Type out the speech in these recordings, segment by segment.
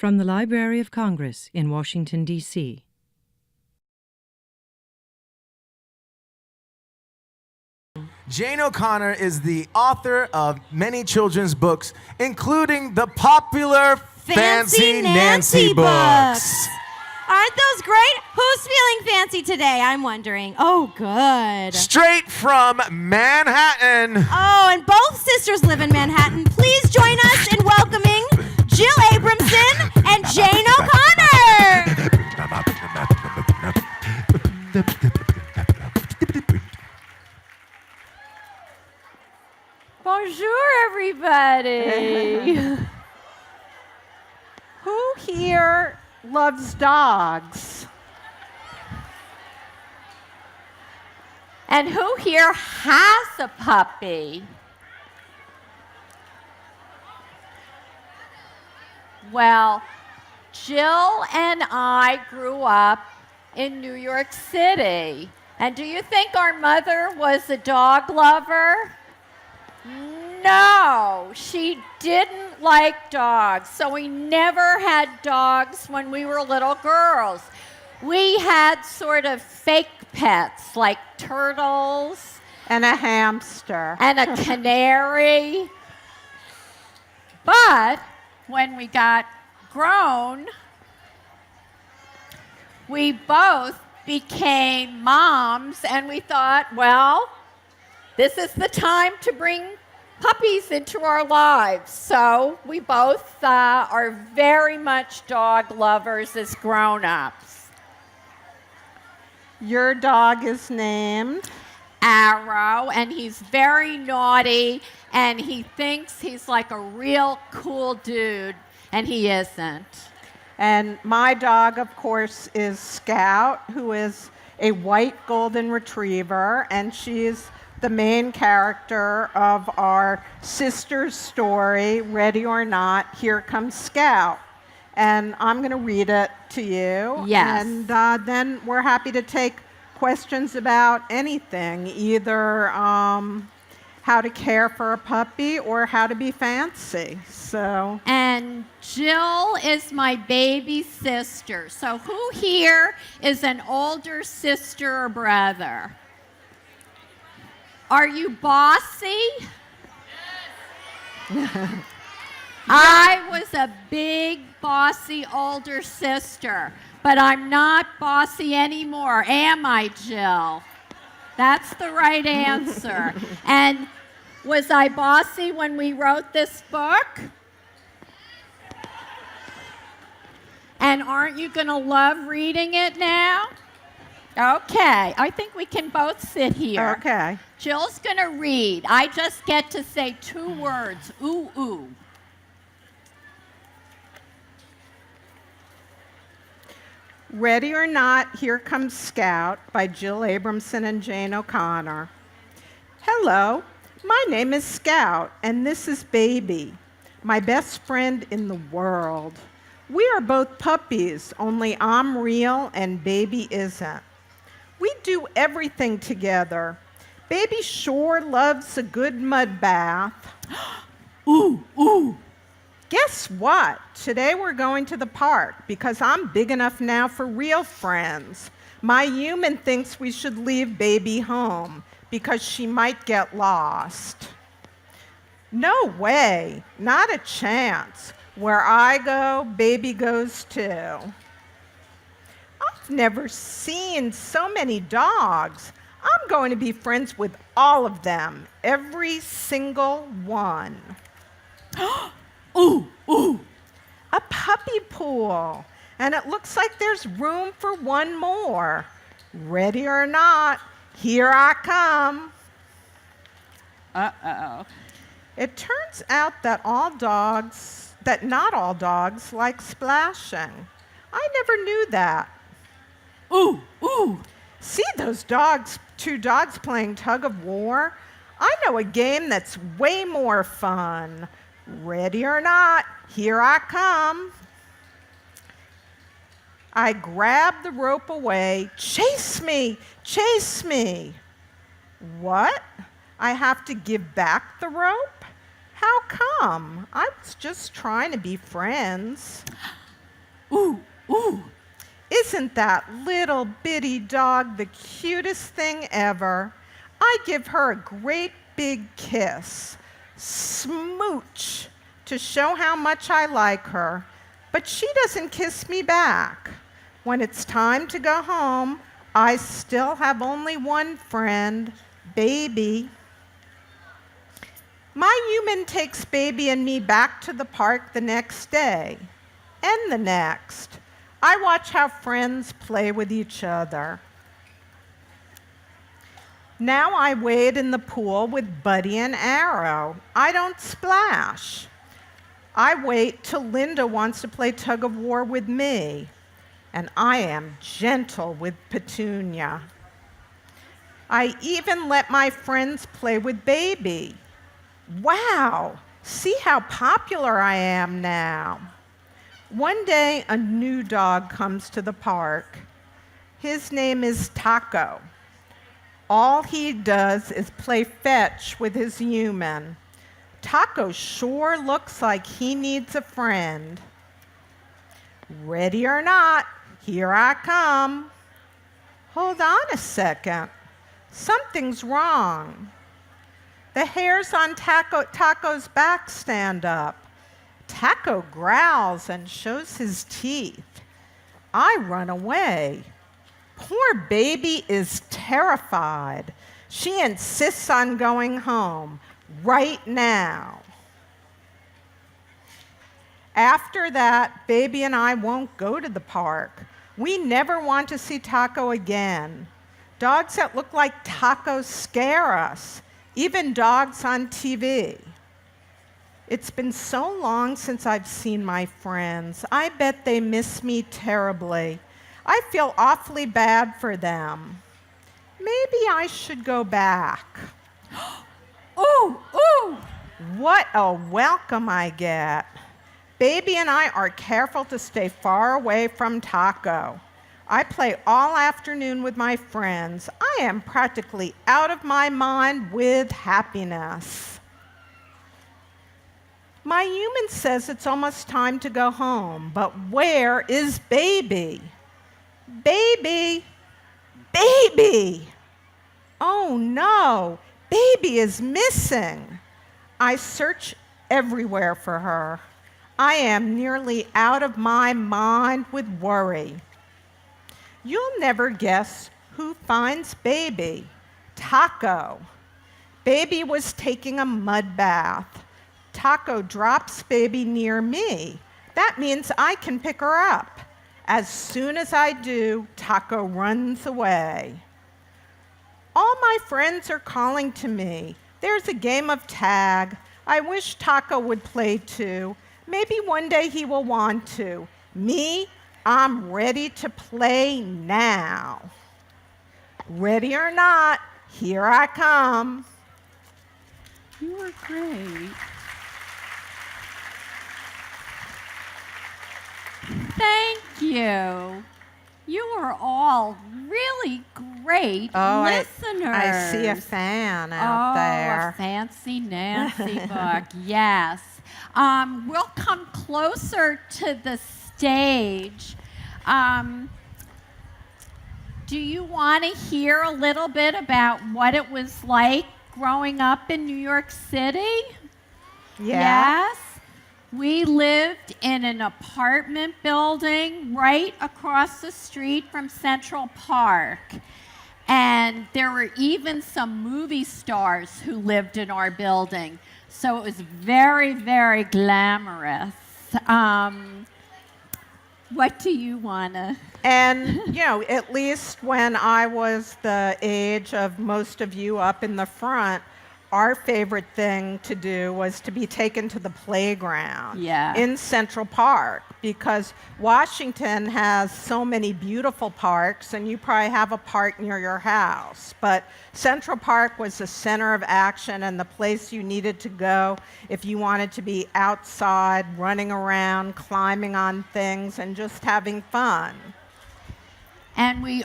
From the Library of Congress in Washington, D.C. Jane O'Connor is the author of many children's books, including the popular Fancy Nancy books. Aren't those great? Who's feeling fancy today, I'm wondering? Oh, good. Straight from Manhattan. Oh, and both sisters live in Manhattan. Please join us in welcoming Jill Abramson and Jane O'Connor. Bonjour, everybody. Who here loves dogs? And who here has a puppy? Well, Jill and I grew up in New York City. And do you think our mother was a dog lover? No, she didn't like dogs, so we never had dogs when we were little girls. We had sort of fake pets like turtles and a hamster and a canary. But when we got grown, we both became moms, and we thought, well, this is the time to bring puppies into our lives. So we both are very much dog lovers as grown-ups. Your dog is named? Arrow, and he's very naughty, and he thinks he's like a real cool dude, and he isn't. And my dog, of course, is Scout, who is a white golden retriever, and she's the main character of our sister's story, Ready or Not, Here Comes Scout. And I'm going to read it to you. Yes. And then we're happy to take questions about anything, either how to care for a puppy or how to be fancy. So. And Jill is my baby sister. So who here is an older sister or brother? Are you bossy? Yes. I was a big, bossy older sister, but I'm not bossy anymore, am I, Jill? That's the right answer. And was I bossy when we wrote this book? And aren't you going to love reading it now? Okay, I think we can both sit here. Okay. Jill's going to read. I just get to say 2 words, ooh, ooh. Ready or Not, Here Comes Scout by Jill Abramson and Jane O'Connor. Hello, my name is Scout, and this is Baby, my best friend in the world. We are both puppies, only I'm real and Baby isn't. We do everything together. Baby sure loves a good mud bath. Ooh, ooh. Guess what? Today we're going to the park because I'm big enough now for real friends. My human thinks we should leave Baby home because she might get lost. No way, not a chance. Where I go, Baby goes too. I've never seen so many dogs. I'm going to be friends with all of them, every single one. Ooh, ooh. A puppy pool, and it looks like there's room for one more. Ready or not, here I come. Uh-oh. It turns out that not all dogs like splashing. I never knew that. Ooh, ooh. See those dogs, 2 dogs playing tug of war? I know a game that's way more fun. Ready or not, here I come. I grab the rope away. Chase me, chase me. What? I have to give back the rope? How come? I was just trying to be friends. ooh, ooh. Isn't that little bitty dog the cutest thing ever? I give her a great big kiss, smooch, to show how much I like her, but she doesn't kiss me back. When it's time to go home, I still have only one friend, Baby. My human takes Baby and me back to the park the next day, and the next. I watch how friends play with each other. Now I wade in the pool with Buddy and Arrow. I don't splash. I wait till Linda wants to play tug of war with me, and I am gentle with Petunia. I even let my friends play with Baby. Wow, see how popular I am now. One day, a new dog comes to the park. His name is Taco. All he does is play fetch with his human. Taco sure looks like he needs a friend. Ready or not, here I come. Hold on a second. Something's wrong. The hairs on Taco's back stand up. Taco growls and shows his teeth. I run away. Poor Baby is terrified. She insists on going home right now. After that, Baby and I won't go to the park. We never want to see Taco again. Dogs that look like Taco scare us, even dogs on TV. It's been so long since I've seen my friends. I bet they miss me terribly. I feel awfully bad for them. Maybe I should go back. Ooh, ooh. What a welcome I get. Baby and I are careful to stay far away from Taco. I play all afternoon with my friends. I am practically out of my mind with happiness. My human says it's almost time to go home, but where is Baby? Baby! Baby! Oh no, Baby is missing. I search everywhere for her. I am nearly out of my mind with worry. You'll never guess who finds Baby. Taco. Baby was taking a mud bath. Taco drops Baby near me. That means I can pick her up. As soon as I do, Taco runs away. All my friends are calling to me. There's a game of tag. I wish Taco would play too. Maybe one day he will want to. Me, I'm ready to play now. Ready or not, here I come. You were great. Thank you. You are all really great listeners. I see a fan out there. A fancy Nancy book, yes. We'll come closer to the stage. Do you want to hear a little bit about what it was like growing up in New York City? Yeah. Yes. We lived in an apartment building right across the street from Central Park. And there were even some movie stars who lived in our building. So it was very, very glamorous. What do you want to? And, you know, at least when I was the age of most of you up in the front, our favorite thing to do was to be taken to the playground in Central Park, because Washington has so many beautiful parks, and you probably have a park near your house. But Central Park was the center of action and the place you needed to go if you wanted to be outside, running around, climbing on things, and just having fun. And we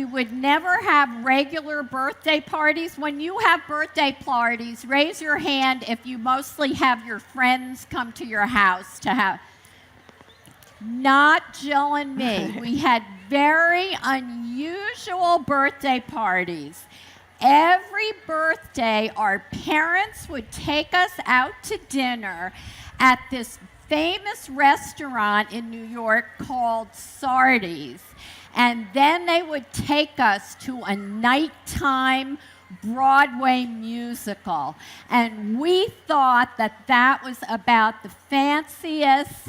would never have regular birthday parties. When you have birthday parties, raise your hand if you mostly have your friends come to your house to have. Not Jill and me. We had very unusual birthday parties. Every birthday, our parents would take us out to dinner at this famous restaurant in New York called Sardi's. And then they would take us to a nighttime Broadway musical. And we thought that that was about the fanciest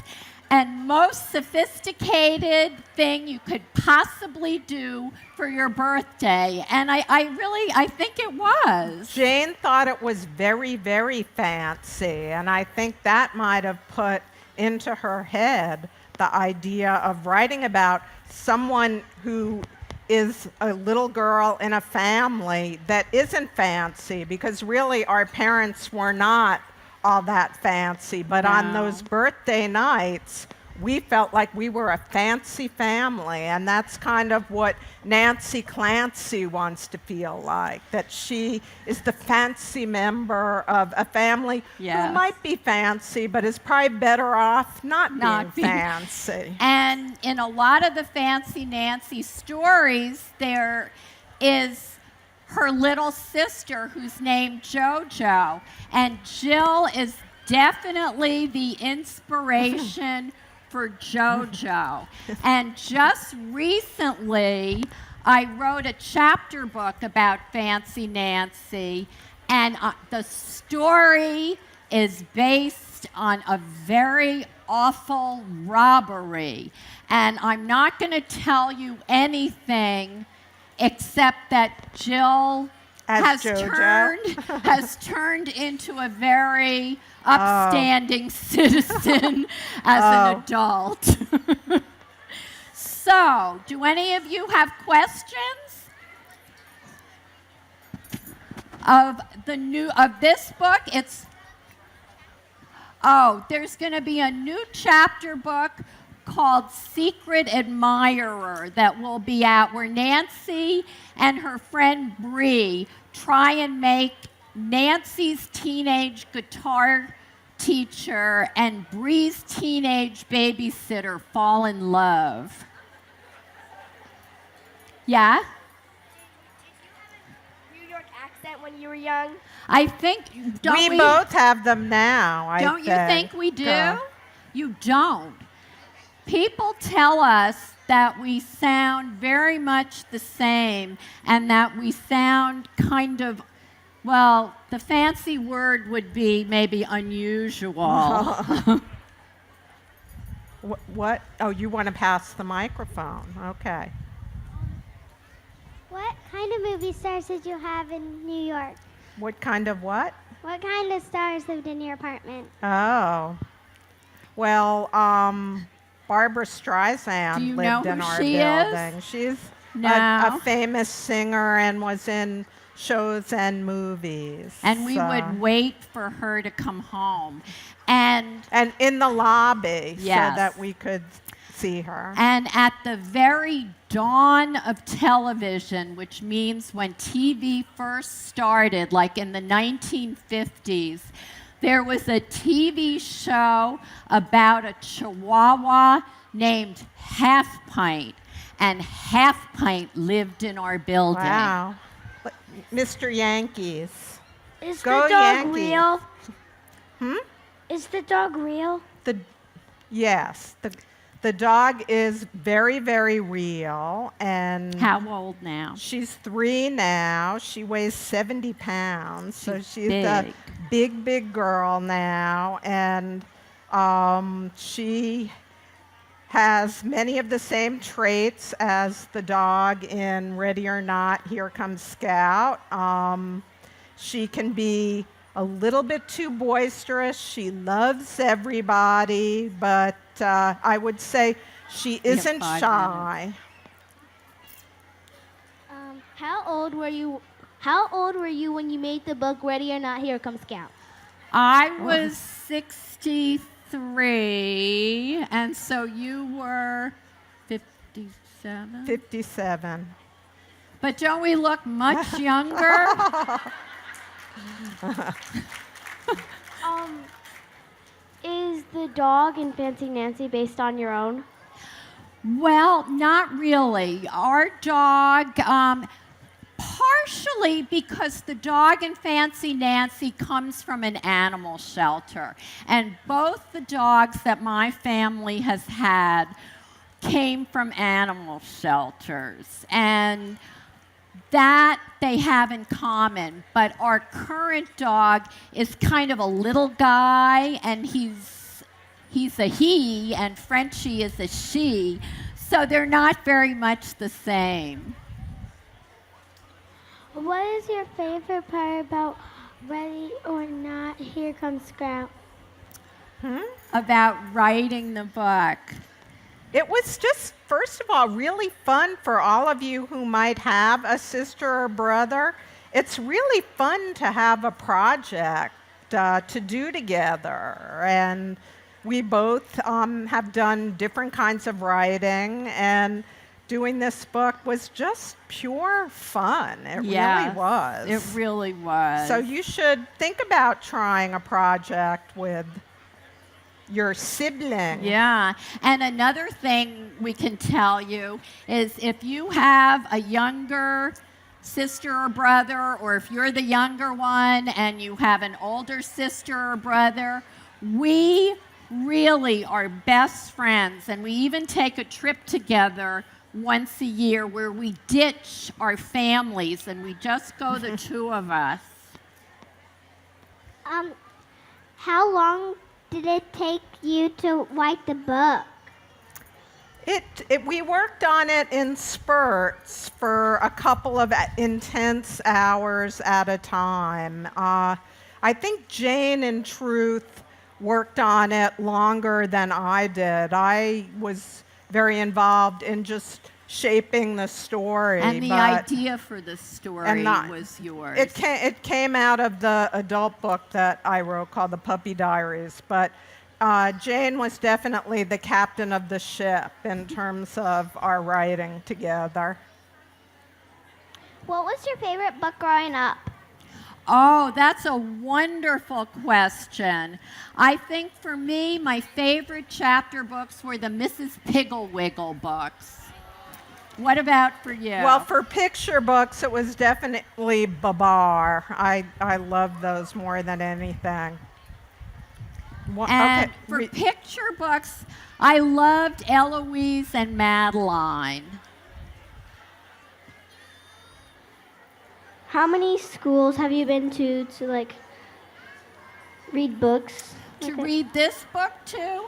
and most sophisticated thing you could possibly do for your birthday. And I think it was. Jane thought it was very, very fancy, and I think that might have put into her head the idea of writing about someone who is a little girl in a family that isn't fancy, because really our parents were not all that fancy. But on those birthday nights, we felt like we were a fancy family, and that's kind of what Nancy Clancy wants to feel like, that she is the fancy member of a family who might be fancy, but is probably better off not being fancy. And in a lot of the Fancy Nancy stories, there is her little sister who's named JoJo, and Jill is definitely the inspiration for JoJo. And just recently, I wrote a chapter book about Fancy Nancy, and the story is based on a very awful robbery. And I'm not going to tell you anything except that Jill has turned into a very upstanding citizen as an adult. So, do any of you have questions of this book? There's going to be a new chapter book called Secret Admirer that will be out, where Nancy and her friend Bree try and make Nancy's teenage guitar teacher and Bree's teenage babysitter fall in love. Yeah? New York accent when you were young? I think, we both have them now, Don't you think we do? You don't. People tell us that we sound very much the same, and that we sound kind of, well, the fancy word would be maybe unusual. What? Oh, you want to pass the microphone. Okay. What kind of movie stars did you have in New York? What kind of what? What kind of stars lived in your apartment? Oh. Well, Barbara Streisand lived in our building. She's a famous singer and was in shows and movies. And we would wait for her to come home. And in the lobby so that we could see her. And at the very dawn of television, which means when TV first started, like in the 1950s, there was a TV show about a Chihuahua named Half Pint, and Half Pint lived in our building. Wow. Mr. Yankees. Is Go the dog Yankees. real? Is the dog real? Yes. The dog is very, very real. And how old now? She's 3 now. She weighs 70 pounds. So she's a big, big girl now. And she has many of the same traits as the dog in Ready or Not, Here Comes Scout. She can be a little bit too boisterous. She loves everybody, but I would say she isn't shy. How old were you? How old were you when you made the book Ready or Not, Here Comes Scout? I was 63, and so you were 57? 57. But don't we look much younger? Is the dog in Fancy Nancy based on your own? Well, not really. Our dog, partially because the dog in Fancy Nancy comes from an animal shelter. And both the dogs that my family has had came from animal shelters. And that they have in common. But our current dog is kind of a little guy, and he's a he, and Frenchie is a she. So they're not very much the same. What is your favorite part about Ready or Not, Here Comes Scout? About writing the book. It was just, first of all, really fun for all of you who might have a sister or brother. It's really fun to have a project to do together. And we both have done different kinds of writing, and doing this book was just pure fun. It really was. It really was. So you should think about trying a project with your sibling. Yeah. And another thing we can tell you is if you have a younger sister or brother, or if you're the younger one and you have an older sister or brother, we really are best friends. And we even take a trip together once a year where we ditch our families and we just go the two of us. How long did it take you to write the book? We worked on it in spurts for a couple of intense hours at a time. I think Jane, in truth, worked on it longer than I did. I was very involved in just shaping the story. And the idea for the story was yours. It came out of the adult book that I wrote called The Puppy Diaries, but Jane was definitely the captain of the ship in terms of our writing together. What was your favorite book growing up? Oh, that's a wonderful question. I think for me, my favorite chapter books were the Mrs. Piggle-Wiggle books. What about for you? Well, for picture books, it was definitely Babar. I loved those more than anything. And for picture books, I loved Eloise and Madeline. How many schools have you been to like read books? To read this book to?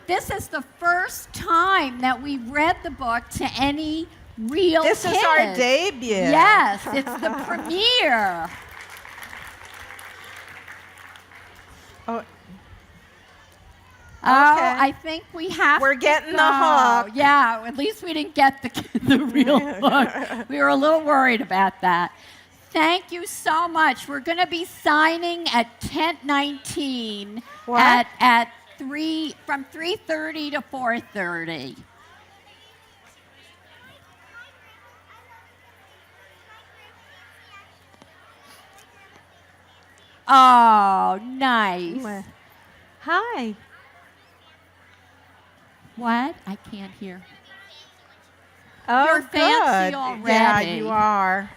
This is the first time that we read the book to any real This kids. is our debut. Yes, it's the premiere. Oh, Oh, I think we have We're to getting go. the hook. Yeah, at least we didn't get the real book. We were a little worried about that. Thank you so much. We're going to be signing at tent 19 at 3 from 3:30 to 4:30. Oh, nice. Hi. What? I can't hear. Oh, You're fancy good. already. Yeah, you are.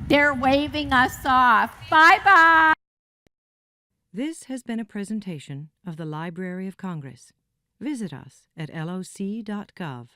They're waving us off. Bye-bye. This has been a presentation of the Library of Congress. Visit us at loc.gov.